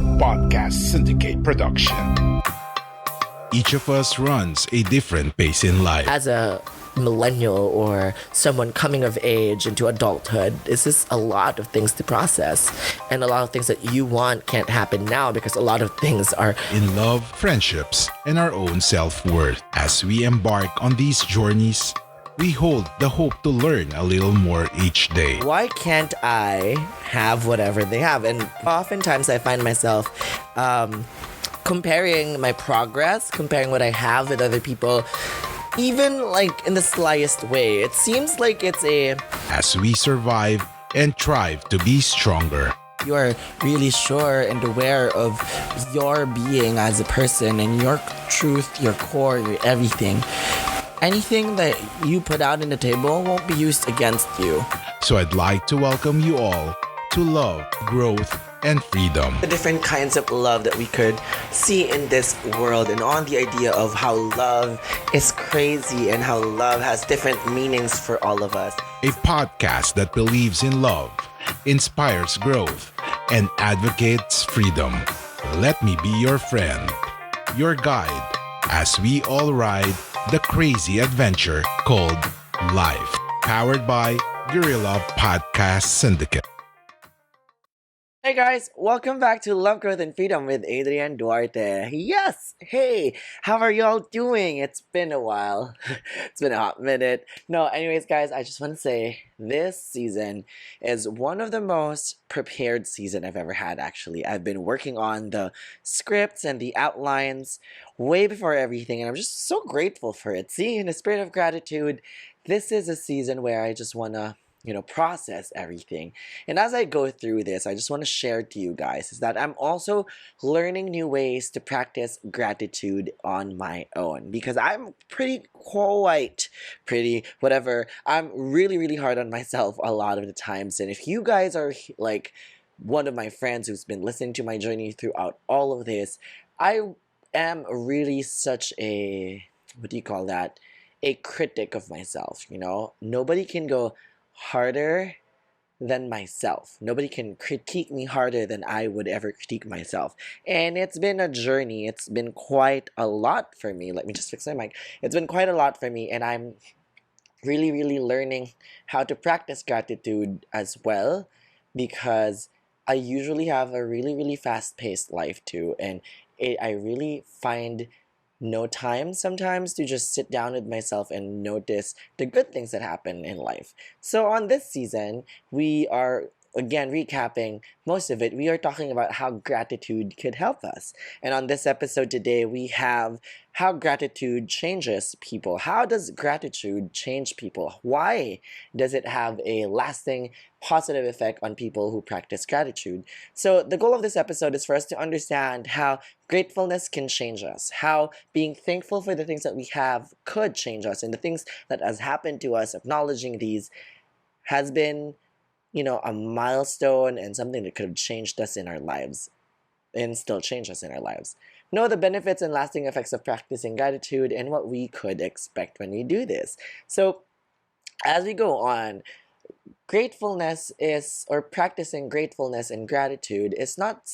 Guerilla Podcast Syndicate production. Each of us runs a different pace in life. As a millennial or someone coming of age into adulthood, it's just a lot of things to process, and a lot of things that you want can't happen now because a lot of things are In love, friendships, and our own self-worth. As we embark on these journeys, we hold the hope to learn a little more each day. why can't I have whatever they have? And oftentimes I find myself comparing my progress, comparing what I have with other people, even like in the slyest way. It seems like it's As we survive and strive to be stronger. You are really sure and aware of your being as a person and your truth, your core, your everything. Anything that you put out in the table won't be used against you. So I'd like to welcome you all to love, growth, and freedom. the different kinds of love that we could see in this world, and on the idea of how love is crazy and how love has different meanings for all of us. A podcast that believes in love, inspires growth, and advocates freedom. Let me be your friend, your guide, as we all ride the crazy adventure called life. Powered by Guerilla Podcast Syndicate. Hey guys, welcome back to Love, Growth, and Freedom with Adrian Duarte. Yes! Hey! How are y'all doing? It's been a while. It's been a hot minute. No, anyways guys, I just want to say this season is one of the most prepared season I've ever had, actually. I've been working on the scripts and the outlines way before everything, and I'm just so grateful for it. See, in the spirit of gratitude, this is a season where I just want to process everything. And as I go through this, I just want to share to you guys is that I'm also learning new ways to practice gratitude on my own, because I'm I'm really, really hard on myself a lot of the times. And if you guys are like one of my friends who's been listening to my journey throughout all of this, I am really such a, what do you call that? A critic of myself, Nobody can go harder than myself. Nobody can critique me harder than I would ever critique myself. And it's been a journey. It's been quite a lot for me. Let me just fix my mic. It's been quite a lot for me, and I'm really, really learning how to practice gratitude as well, because I usually have a really, really fast-paced life too, and I really find no time sometimes to just sit down with myself and notice the good things that happen in life. So on this season, we are again recapping most of it. We are talking about how gratitude could help us. And on this episode today, we have how gratitude changes people. How does gratitude change people? Why does it have a lasting positive effect on people who practice gratitude? So the goal of this episode is for us to understand how gratefulness can change us, how being thankful for the things that we have could change us, and the things that has happened to us, acknowledging these has been a milestone and something that could have changed us in our lives and still change us in our lives. Know the benefits and lasting effects of practicing gratitude and what we could expect when we do this. So as we go on, gratefulness is, or practicing gratefulness and gratitude is not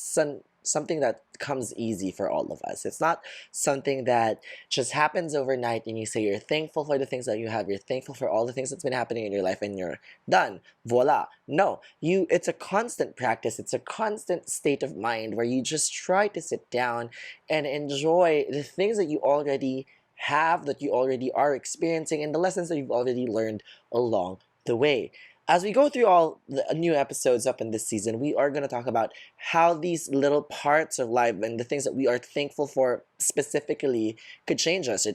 something that comes easy for all of us. It's not something that just happens overnight and you say you're thankful for the things that you have, you're thankful for all the things that's been happening in your life, and you're done. Voila. No, it's a constant practice. It's a constant state of mind where you just try to sit down and enjoy the things that you already have, that you already are experiencing, and the lessons that you've already learned along the way. As we go through all the new episodes up in this season, we are going to talk about how these little parts of life and the things that we are thankful for specifically could change us.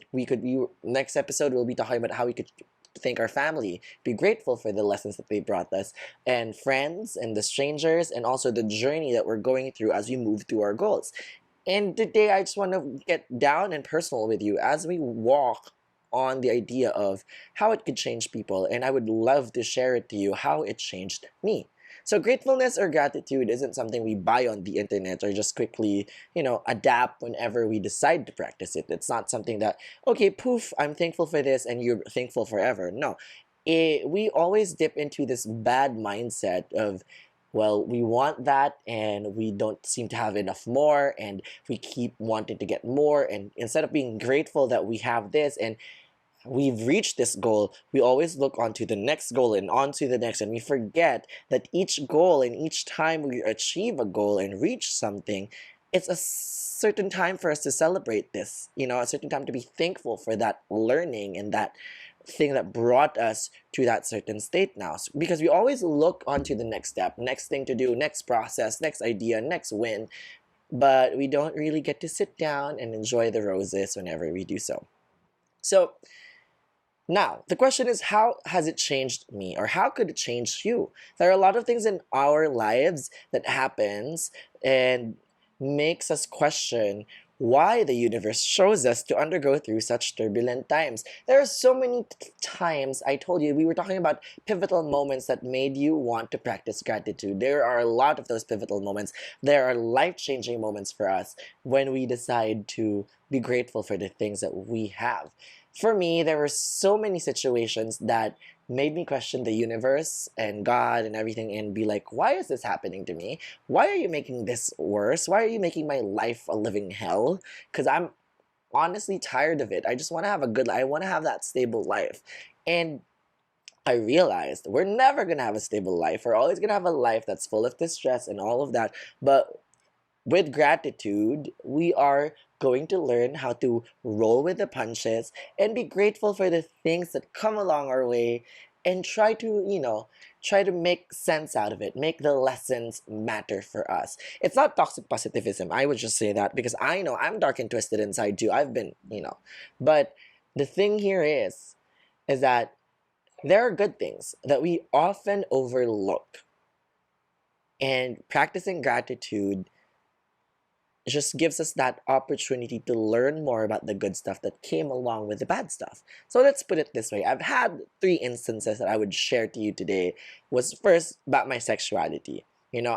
Next episode, we'll be talking about how we could thank our family, be grateful for the lessons that they brought us, and friends and the strangers, and also the journey that we're going through as we move through our goals. And today, I just want to get down and personal with you as we walk on the idea of how it could change people, and I would love to share it to you how it changed me. So gratefulness or gratitude isn't something we buy on the internet or just quickly, adapt whenever we decide to practice it. It's not something that, okay, poof, I'm thankful for this and you're thankful forever. No, we always dip into this bad mindset of well, we want that and we don't seem to have enough more, and we keep wanting to get more, and instead of being grateful that we have this and we've reached this goal, we always look onto the next goal and onto the next, and we forget that each goal and each time we achieve a goal and reach something, it's a certain time for us to celebrate this, a certain time to be thankful for that learning and that thing that brought us to that certain state now. Because we always look onto the next step, next thing to do, next process, next idea, next win, but we don't really get to sit down and enjoy the roses whenever we do so. So, now, the question is, how has it changed me, or how could it change you? There are a lot of things in our lives that happens and makes us question why the universe chose us to undergo through such turbulent times. There are so many times, I told you, we were talking about pivotal moments that made you want to practice gratitude. There are a lot of those pivotal moments. There are life-changing moments for us when we decide to be grateful for the things that we have. For me, there were so many situations that made me question the universe and God and everything and be like, why is this happening to me? Why are you making this worse? Why are you making my life a living hell? Because I'm honestly tired of it. I just want to have a good life. I want to have that stable life. And I realized we're never going to have a stable life. We're always going to have a life that's full of distress and all of that. But with gratitude, we are going to learn how to roll with the punches and be grateful for the things that come along our way and try to make sense out of it, make the lessons matter for us. It's not toxic positivism. I would just say that because I know I'm dark and twisted inside too. I've been. But the thing here is that there are good things that we often overlook. And practicing gratitude just gives us that opportunity to learn more about the good stuff that came along with the bad stuff. So let's put it this way. I've had 3 instances that I would share to you today. Was first about my sexuality.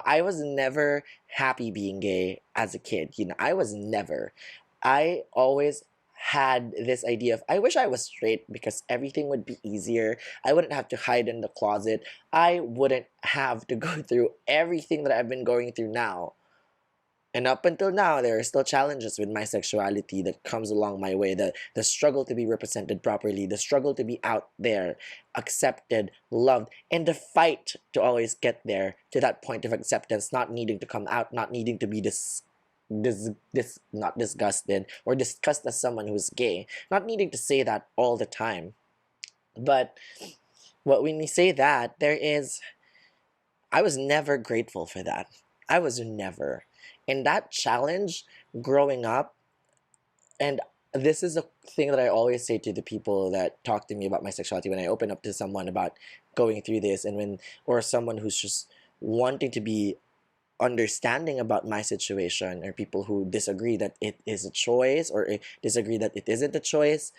I was never happy being gay as a kid. I was never. I always had this idea of, I wish I was straight because everything would be easier. I wouldn't have to hide in the closet. I wouldn't have to go through everything that I've been going through now. And up until now, there are still challenges with my sexuality that comes along my way. The struggle to be represented properly, the struggle to be out there, accepted, loved, and the fight to always get there to that point of acceptance, not needing to come out, not needing to be not disgusted or discussed as someone who's gay, not needing to say that all the time. But when we say that, I was never grateful for that. I was never. And that challenge growing up, and this is a thing that I always say to the people that talk to me about my sexuality when I open up to someone about going through this, or someone who's just wanting to be understanding about my situation, or people who disagree that it is a choice or disagree that it isn't a choice.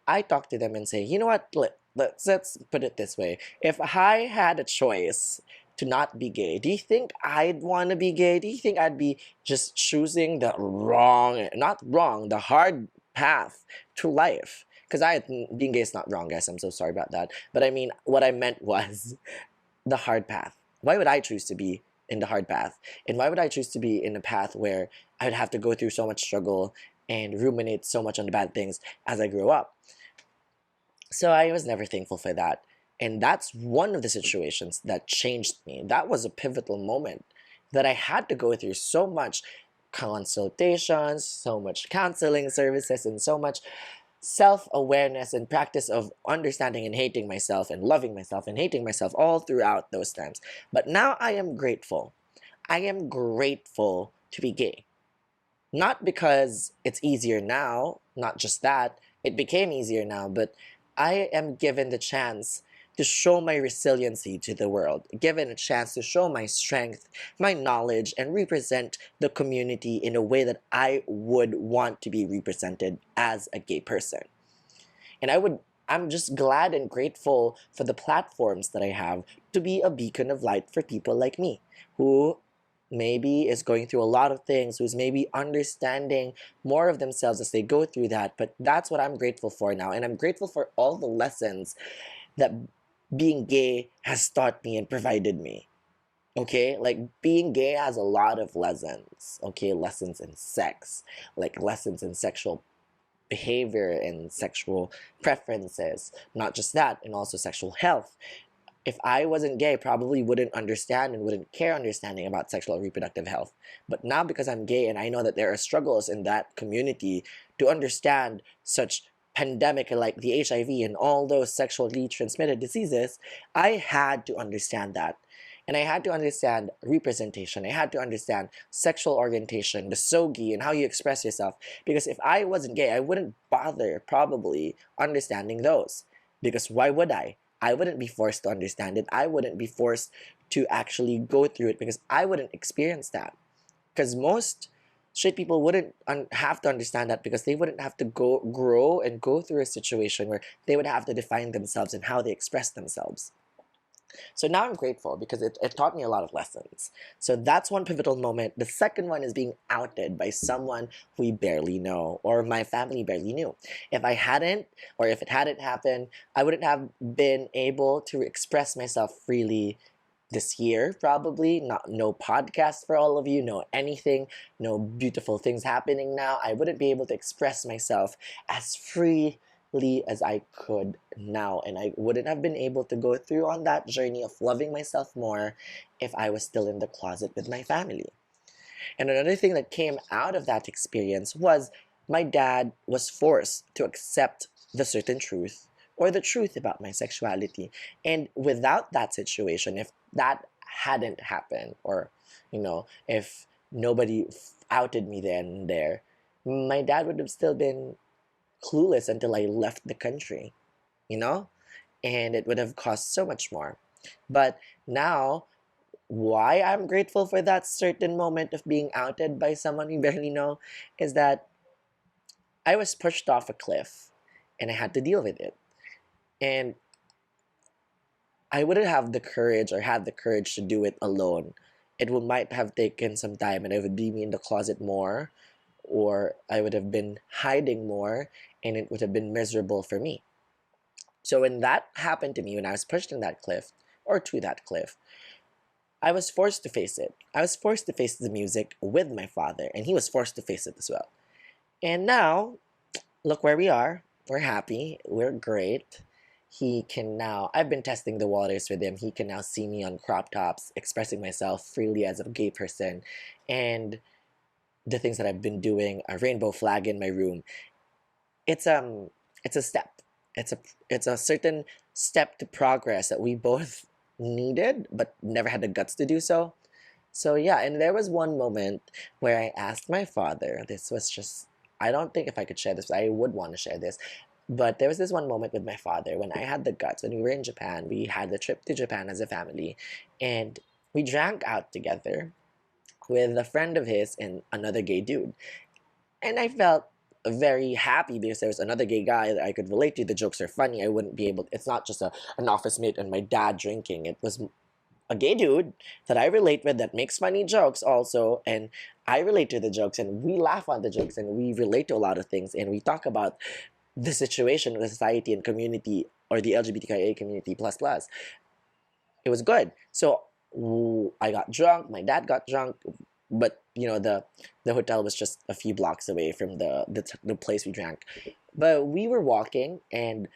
I talk to them and say, you know what, let's put it this way. If I had a choice to not be gay, do you think I'd want to be gay? Do you think I'd be just choosing the the hard path to life? Because being gay is not wrong, guys. I'm so sorry about that. But I mean, what I meant was the hard path. Why would I choose to be in the hard path? And why would I choose to be in a path where I would have to go through so much struggle and ruminate so much on the bad things as I grew up? So I was never thankful for that. And that's one of the situations that changed me. That was a pivotal moment that I had to go through so much consultations, so much counseling services, and so much self-awareness and practice of understanding and hating myself and loving myself and hating myself all throughout those times. But now I am grateful. I am grateful to be gay. Not because it's easier now, not just that, it became easier now, but I am given the chance to show my resiliency to the world, given a chance to show my strength, my knowledge, and represent the community in a way that I would want to be represented as a gay person. And I'm just glad and grateful for the platforms that I have to be a beacon of light for people like me, who maybe is going through a lot of things, who's maybe understanding more of themselves as they go through that. But that's what I'm grateful for now. And I'm grateful for all the lessons that being gay has taught me and provided me. Okay, like being gay has a lot of lessons. Okay, lessons in sex, like lessons in sexual behavior and sexual preferences. Not just that, and also sexual health. If I wasn't gay, I probably wouldn't understand and wouldn't care understanding about sexual and reproductive health. But now, because I'm gay and I know that there are struggles in that community to understand such pandemic like the HIV and all those sexually transmitted diseases, I had to understand that. And I had to understand representation. I had to understand sexual orientation, the sogi, and how you express yourself. Because if I wasn't gay, I wouldn't bother probably understanding those. Because why would I? I wouldn't be forced to understand it. I wouldn't be forced to actually go through it because I wouldn't experience that. Because most straight people wouldn't have to understand that because they wouldn't have to grow and go through a situation where they would have to define themselves and how they express themselves. So now I'm grateful because it taught me a lot of lessons. So that's one pivotal moment. The second one is being outed by someone we barely know or my family barely knew. If I hadn't, or if it hadn't happened, I wouldn't have been able to express myself freely this year, probably. No podcast for all of you, no anything, no beautiful things happening now. I wouldn't be able to express myself as freely as I could now, and I wouldn't have been able to go through on that journey of loving myself more if I was still in the closet with my family. And another thing that came out of that experience was my dad was forced to accept the certain truth or the truth about my sexuality. And without that situation, if that hadn't happened, or if nobody outed me then and there, my dad would have still been clueless until I left the country, you know? And it would have cost so much more. But now, why I'm grateful for that certain moment of being outed by someone we barely know is that I was pushed off a cliff and I had to deal with it. And I wouldn't have the courage or had the courage to do it alone. Might have taken some time and I would be me in the closet more, or I would have been hiding more and it would have been miserable for me. So when that happened to me, when I was pushed in that cliff or to that cliff, I was forced to face it. I was forced to face the music with my father, and he was forced to face it as well. And now, look where we are. We're happy. We're great. He can now, I've been testing the waters with him. He can now see me on crop tops, expressing myself freely as a gay person. And the things that I've been doing, a rainbow flag in my room. It's a step. It's a certain step to progress that we both needed but never had the guts to do so. So yeah, and there was one moment where I asked my father, this was just, I don't think if I could share this, but I would want to share this. But there was this one moment with my father when I had the guts. When we were in Japan, we had the trip to Japan as a family, and we drank out together with a friend of his and another gay dude. And I felt very happy because there was another gay guy that I could relate to. The jokes are funny. I wouldn't be able, it's not just an office mate and my dad drinking. It was a gay dude that I relate with that makes funny jokes also. And I relate to the jokes and we laugh on the jokes and we relate to a lot of things. And we talk about the situation of the society and community, or the LGBTQIA community plus plus. It was good. So I got drunk, my dad got drunk, but the hotel was just a few blocks away from the place we drank. But we were walking and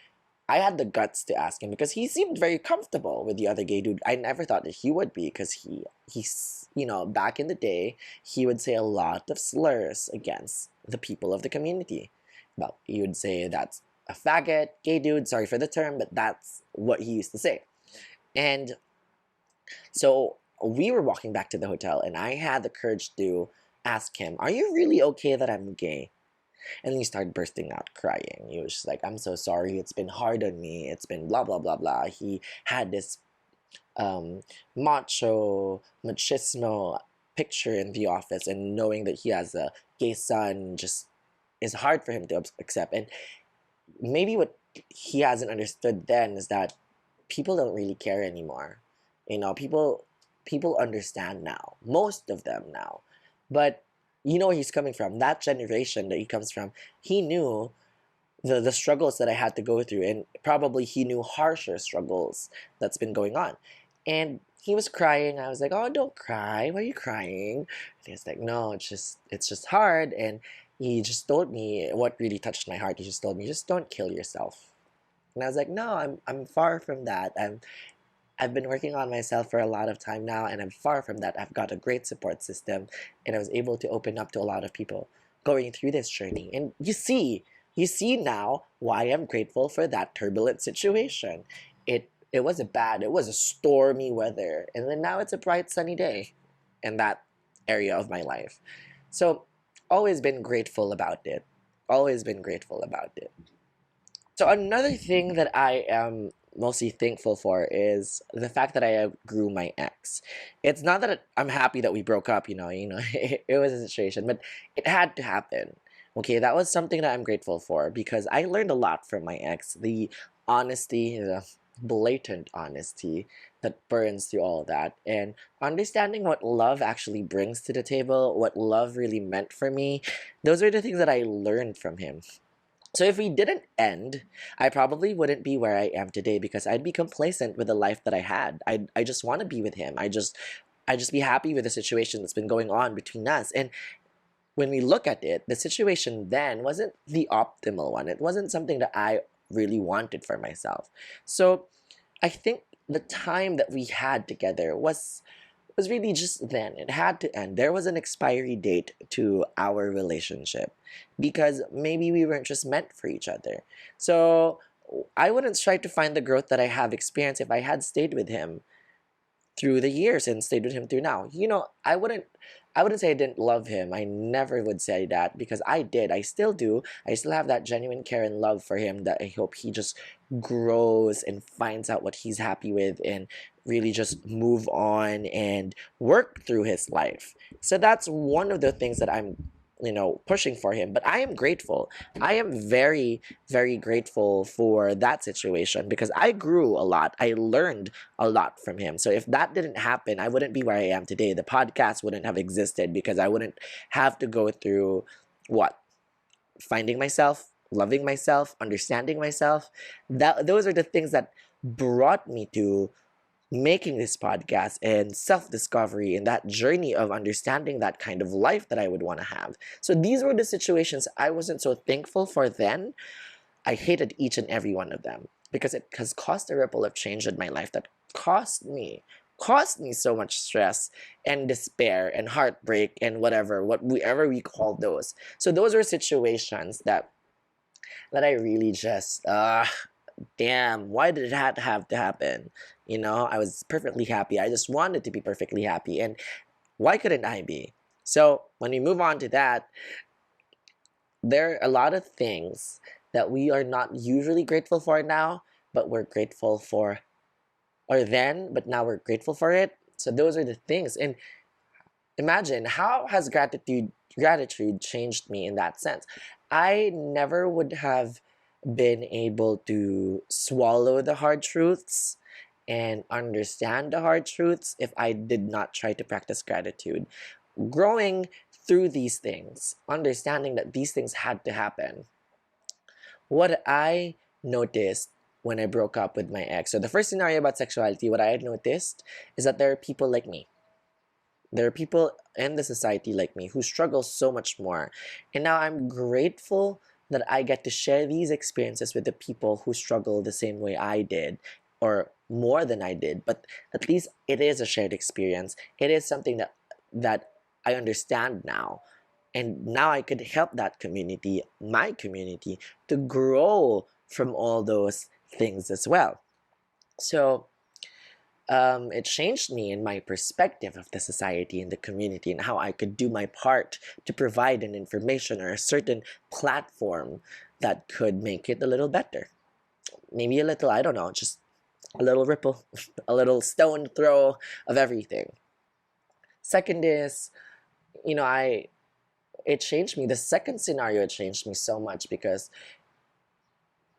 I had the guts to ask him because he seemed very comfortable with the other gay dude. I never thought that he would be, because he's back in the day he would say a lot of slurs against the people of the community. Well, he would say that's a faggot, gay dude, sorry for the term, but that's what he used to say. And so we were walking back to the hotel and I had the courage to ask him, are you really okay that I'm gay? And he started bursting out crying. He was just like, I'm so sorry, it's been hard on me, it's been blah blah blah blah. He had this machismo picture in the office, and knowing that he has a gay son just is hard for him to accept. And maybe what he hasn't understood then is that people don't really care anymore. People understand now, most of them now. But where he's coming from, that generation that he comes from, he knew the struggles that I had to go through, and probably he knew harsher struggles that's been going on. And he was crying. I was like, "Oh, don't cry. Why are you crying?" And he was like, "No, it's just hard." And he just told me what really touched my heart. He just told me, "Just don't kill yourself." And I was like, "No, I'm far from that. I've been working on myself for a lot of time now, and I'm far from that. I've got a great support system, and I was able to open up to a lot of people going through this journey. And you see now why I'm grateful for that turbulent situation. It was a stormy weather, and then now it's a bright sunny day in that area of my life. So always been grateful about it. Always been grateful about it. So another thing that I am mostly thankful for is the fact that I outgrew my ex. It's not that I'm happy that we broke up, it was a situation, but it had to happen. Okay, that was something that I'm grateful for because I learned a lot from my ex. The honesty, the blatant honesty that burns through all of that, and understanding what love actually brings to the table, what love really meant for me. Those are the things that I learned from him. So if we didn't end, I probably wouldn't be where I am today because I'd be complacent with the life that I had. I just want to be with him. I just be happy with the situation that's been going on between us. And when we look at it, the situation then wasn't the optimal one. It wasn't something that I really wanted for myself. So I think the time that we had together was really just then. It had to end. There was an expiry date to our relationship because maybe we weren't just meant for each other. So I wouldn't try to find the growth that I have experienced if I had stayed with him through the years and stayed with him through now. I wouldn't say I didn't love him. I never would say that because I did. I still do. I still have that genuine care and love for him that I hope he just grows and finds out what he's happy with and really just move on and work through his life. So that's one of the things that I'm pushing for him. But I am grateful. I am very, very grateful for that situation because I grew a lot. I learned a lot from him. So if that didn't happen, I wouldn't be where I am today. The podcast wouldn't have existed because I wouldn't have to go through what? Finding myself, loving myself, understanding myself. Those are the things that brought me to making this podcast and self-discovery and that journey of understanding that kind of life that I would want to have. So these were the situations I wasn't so thankful for then. I hated each and every one of them because it has caused a ripple of change in my life that cost me so much stress and despair and heartbreak and whatever we call those. So those are situations that I really just damn, why did it have to happen? I was perfectly happy. I just wanted to be perfectly happy. And why couldn't I be? So when we move on to that, there are a lot of things that we are not usually grateful for now, but we're grateful for, or then, but now we're grateful for it. So those are the things. And imagine how has gratitude changed me in that sense. I never would have been able to swallow the hard truths and understand the hard truths if I did not try to practice gratitude. Growing through these things, understanding that these things had to happen. What I noticed when I broke up with my ex, so the first scenario about sexuality, what I had noticed is that there are people like me. There are people in the society like me who struggle so much more. And now I'm grateful that I get to share these experiences with the people who struggle the same way I did or more than I did, but at least it is a shared experience. It is something that I understand now. And now I could help that community, my community, to grow from all those things as well. So it changed me in my perspective of the society and the community and how I could do my part to provide an information or a certain platform that could make it a little better. Maybe a little, I don't know, just a little ripple, a little stone throw of everything. Second is, it changed me. The second scenario, it changed me so much because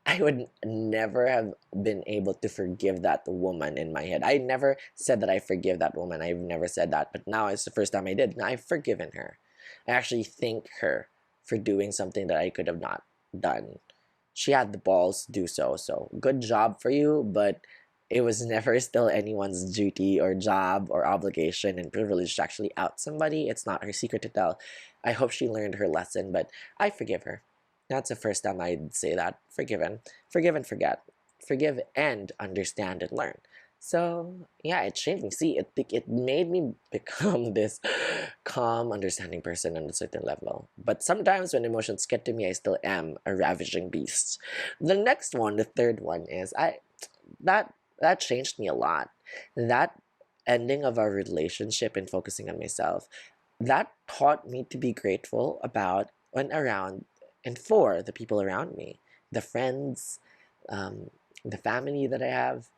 I would never have been able to forgive that woman in my head. I never said that I forgive that woman. I've never said that. But now it's the first time I did. Now I've forgiven her. I actually thank her for doing something that I could have not done. She had the balls to do so. So good job for you. But It was never still anyone's duty or job or obligation and privilege to actually out somebody. It's not her secret to tell. I hope she learned her lesson, but I forgive her. That's the first time I'd say that. Forgiven. Forgive and forget. Forgive and understand and learn. So yeah, it changed me. See, it made me become this calm, understanding person on a certain level. But sometimes when emotions get to me, I still am a ravaging beast. The next one, the third one, is that changed me a lot. That ending of our relationship and focusing on myself, that taught me to be grateful about and around and for the people around me, the friends, um, the family that I have.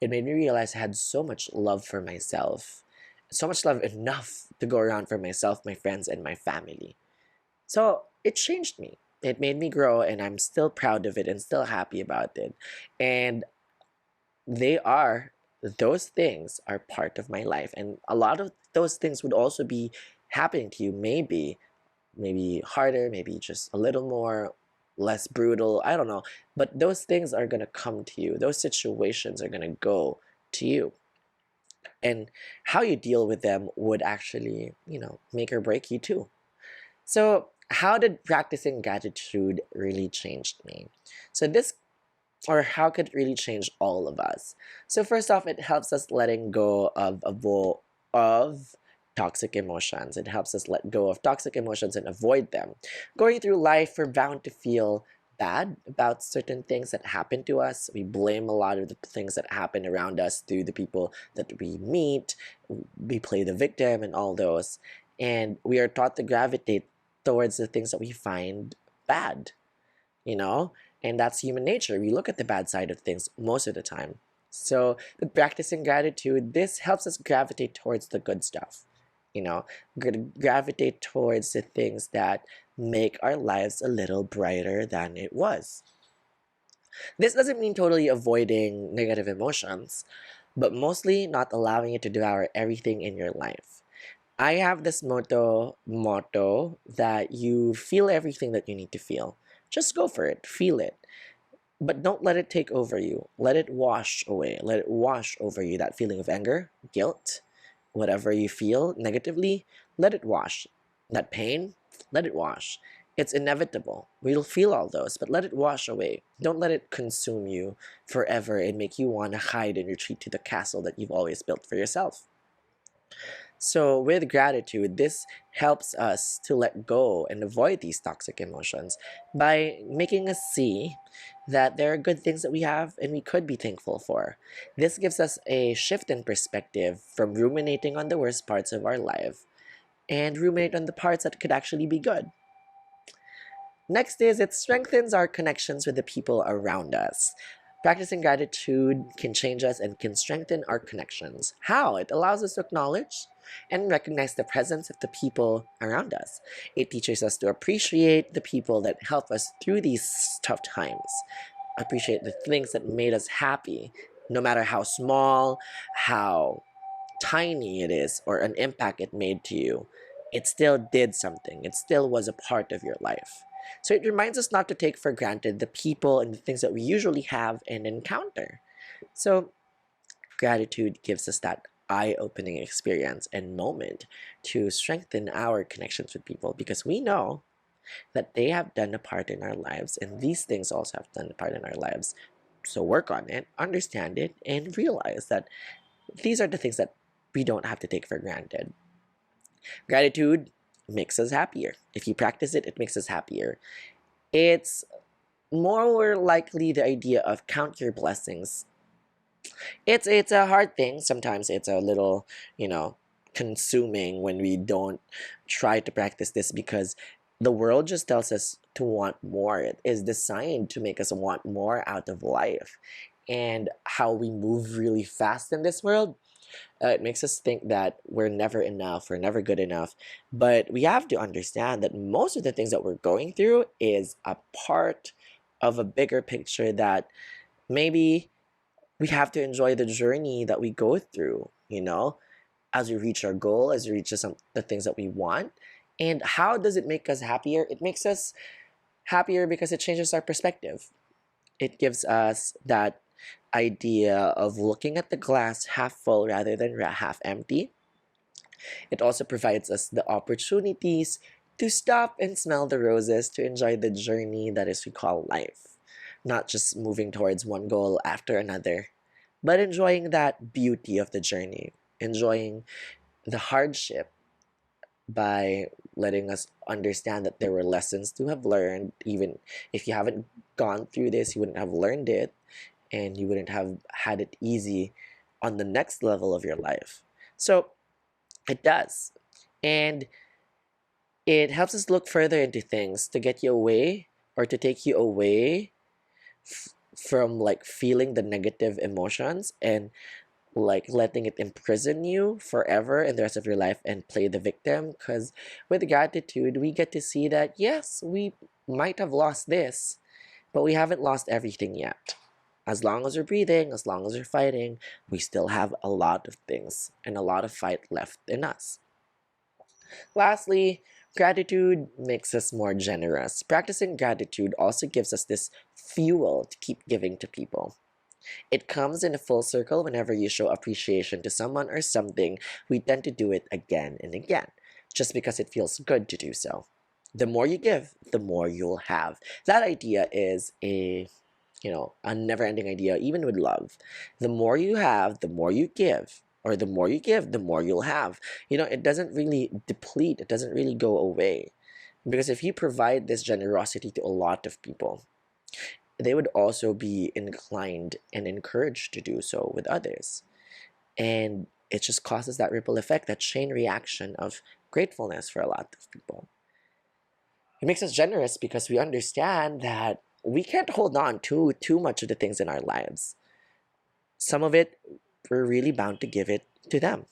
It made me realize I had so much love for myself, so much love enough to go around for myself, my friends, and my family. So it changed me. It made me grow, and I'm still proud of it and still happy about it. And they are, those things are part of my life. And a lot of those things would also be happening to you, maybe harder, maybe just a little more, less brutal, I don't know. But those things are going to come to you. Those situations are going to go to you. And how you deal with them would actually, make or break you too. So, how did practicing gratitude really change me? So, how could it really change all of us? So, first off, it helps us letting go of toxic emotions. It helps us let go of toxic emotions and avoid them. Going through life, we're bound to feel bad about certain things that happen to us. We blame a lot of the things that happen around us through the people that we meet. We play the victim and all those. And we are taught to gravitate towards the things that we find bad, you know? And that's human nature. We look at the bad side of things most of the time. So, with practicing gratitude, this helps us gravitate towards the good stuff. Gravitate towards the things that make our lives a little brighter than it was. This doesn't mean totally avoiding negative emotions, but mostly not allowing it to devour everything in your life. I have this motto that you feel everything that you need to feel. Just go for it, feel it. But don't let it take over you. Let it wash away. Let it wash over you. That feeling of anger, guilt, whatever you feel negatively, let it wash. That pain, let it wash. It's inevitable. We'll feel all those, but let it wash away. Don't let it consume you forever and make you want to hide and retreat to the castle that you've always built for yourself. So, with gratitude, this helps us to let go and avoid these toxic emotions by making us see that there are good things that we have and we could be thankful for. This gives us a shift in perspective from ruminating on the worst parts of our life and ruminate on the parts that could actually be good. Next is it strengthens our connections with the people around us. Practicing gratitude can change us and can strengthen our connections. How? It allows us to acknowledge and recognize the presence of the people around us. It teaches us to appreciate the people that help us through these tough times. Appreciate the things that made us happy, no matter how small, how tiny it is, or an impact it made to you. It still did something. It still was a part of your life. So it reminds us not to take for granted the people and the things that we usually have and encounter. So gratitude gives us that eye-opening experience and moment to strengthen our connections with people because we know that they have done a part in our lives and these things also have done a part in our lives. So work on it, understand it, and realize that these are the things that we don't have to take for granted. Gratitude makes us happier. If you practice it, it makes us happier. It's more likely the idea of count your blessings. It's a hard thing. Sometimes it's a little, consuming when we don't try to practice this because the world just tells us to want more. It is designed to make us want more out of life. And how we move really fast in this world, it makes us think that we're never enough, we're never good enough. But we have to understand that most of the things that we're going through is a part of a bigger picture that maybe we have to enjoy the journey that we go through, as we reach our goal, as we reach the things that we want. And how does it make us happier? It makes us happier because it changes our perspective. It gives us that idea of looking at the glass half full rather than half empty. It also provides us the opportunities to stop and smell the roses, to enjoy the journey that is we call life. Not just moving towards one goal after another, but enjoying that beauty of the journey, enjoying the hardship by letting us understand that there were lessons to have learned. Even if you haven't gone through this, you wouldn't have learned it, and you wouldn't have had it easy on the next level of your life. So it does. And it helps us look further into things to get you away, or to take you away from like feeling the negative emotions and like letting it imprison you forever in the rest of your life and play the victim. Because with gratitude, we get to see that yes, we might have lost this, but we haven't lost everything yet. As long as we're breathing, as long as we're fighting, we still have a lot of things and a lot of fight left in us. Lastly, gratitude makes us more generous. Practicing gratitude also gives us this fuel to keep giving to people. It comes in a full circle. Whenever you show appreciation to someone or something, we tend to do it again and again, just because it feels good to do so. The more you give, the more you'll have. That idea is a never-ending idea, even with love. The more you have, the more you give. Or the more you give, the more you'll have. It doesn't really deplete. It doesn't really go away. Because if you provide this generosity to a lot of people, they would also be inclined and encouraged to do so with others. And it just causes that ripple effect, that chain reaction of gratefulness for a lot of people. It makes us generous because we understand that we can't hold on to too much of the things in our lives. Some of it, we're really bound to give it to them.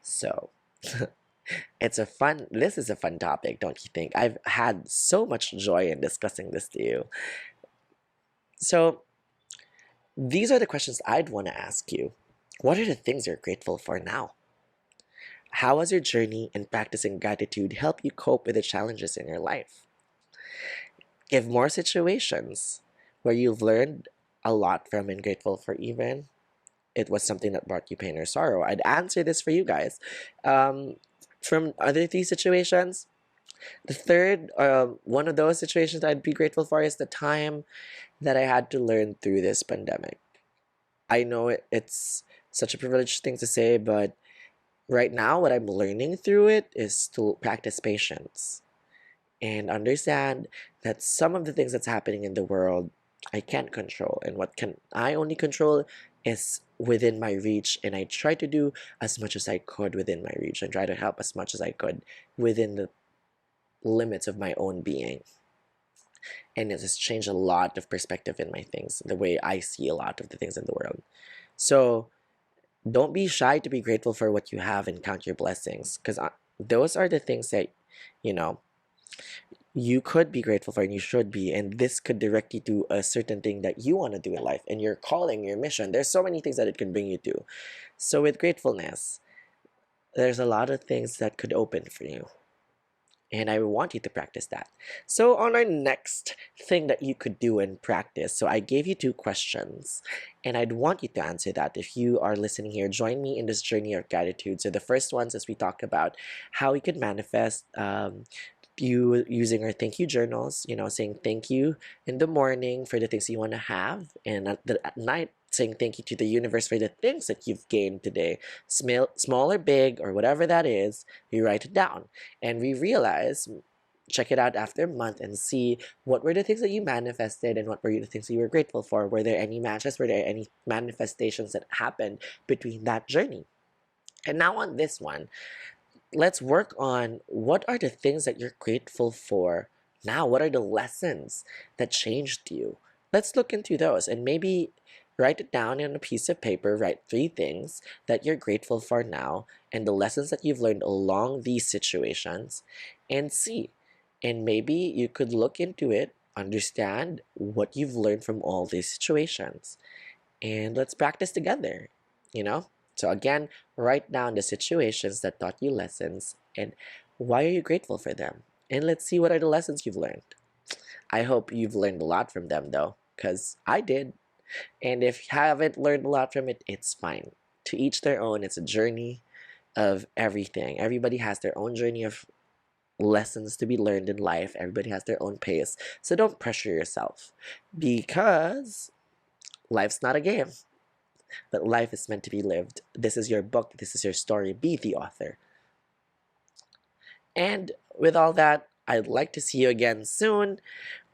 So, this is a fun topic, don't you think? I've had so much joy in discussing this to you. So, these are the questions I'd want to ask you. What are the things you're grateful for now? How has your journey in practicing gratitude helped you cope with the challenges in your life? Give more situations where you've learned a lot from and grateful for, even it was something that brought you pain or sorrow. I'd answer this for you guys. From other three situations, the third, one of those situations I'd be grateful for is the time that I had to learn through this pandemic. I know it's such a privileged thing to say, but right now what I'm learning through it is to practice patience and understand that some of the things that's happening in the world I can't control, and what can I only control is within my reach, and I try to do as much as I could within my reach and try to help as much as I could within the limits of my own being. And it has changed a lot of perspective in my things, the way I see a lot of the things in the world. So don't be shy to be grateful for what you have and count your blessings, because those are the things that you could be grateful for, and you should be, and this could direct you to a certain thing that you want to do in life, and your calling, your mission. There's so many things that it can bring you to. So with gratefulness, there's a lot of things that could open for you, and I want you to practice that. So on our next thing that you could do and practice, so I gave you 2 questions, and I'd want you to answer that. If you are listening here, join me in this journey of gratitude. So the first ones is we talk about how we could manifest you using our thank you journals, saying thank you in the morning for the things you want to have, and at night saying thank you to the universe for the things that you've gained today, small or big or whatever that is. We write it down and we realize, check it out after a month and see what were the things that you manifested and what were the things that you were grateful for. Were there any matches? Were there any manifestations that happened between that journey? And now on this one, let's work on what are the things that you're grateful for now. What are the lessons that changed you? Let's look into those and maybe write it down on a piece of paper. Write 3 things that you're grateful for now and the lessons that you've learned along these situations, and see. And maybe you could look into it, understand what you've learned from all these situations, and let's practice together, So again, write down the situations that taught you lessons and why are you grateful for them? And let's see what are the lessons you've learned. I hope you've learned a lot from them though, because I did. And if you haven't learned a lot from it, it's fine. To each their own. It's a journey of everything. Everybody has their own journey of lessons to be learned in life. Everybody has their own pace. So don't pressure yourself, because life's not a game, but life is meant to be lived. This is your book. This is your story. Be the author. And with all that, I'd like to see you again soon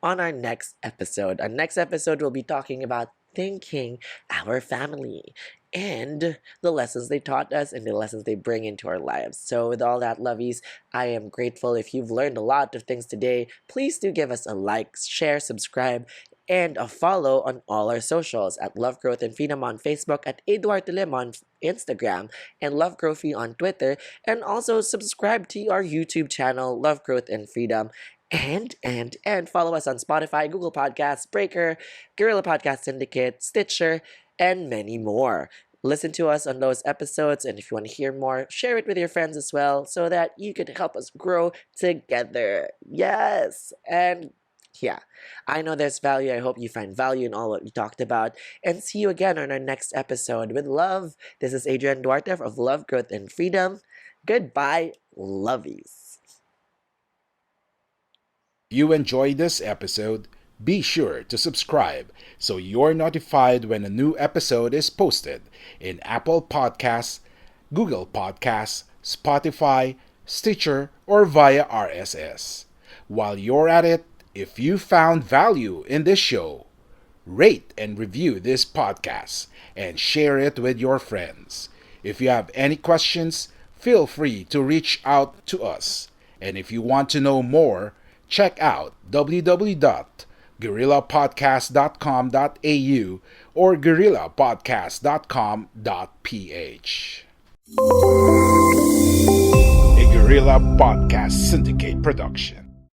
on our next episode. Our next episode, we'll be talking about thanking our family and the lessons they taught us and the lessons they bring into our lives. So with all that, lovies, I am grateful. If you've learned a lot of things today, please do give us a like, share, subscribe, and a follow on all our socials at Love, Growth, and Freedom on Facebook, at Eduard Lim on Instagram, and Love, Growth on Twitter. And also subscribe to our YouTube channel, Love, Growth, and Freedom. And follow us on Spotify, Google Podcasts, Breaker, Guerilla Podcast Syndicate, Stitcher, and many more. Listen to us on those episodes, and if you want to hear more, share it with your friends as well, so that you can help us grow together. Yes! And yeah, I know there's value. I hope you find value in all what we talked about. And see you again on our next episode. With love, this is Adrian Duarte of Love, Growth, and Freedom. Goodbye, lovies. You enjoyed this episode? Be sure to subscribe so you're notified when a new episode is posted in Apple Podcasts, Google Podcasts, Spotify, Stitcher, or via RSS. While you're at it, if you found value in this show, rate and review this podcast and share it with your friends. If you have any questions, feel free to reach out to us. And if you want to know more, check out www.guerillapodcast.com.au or guerillapodcast.com.ph. A Guerrilla Podcast Syndicate production.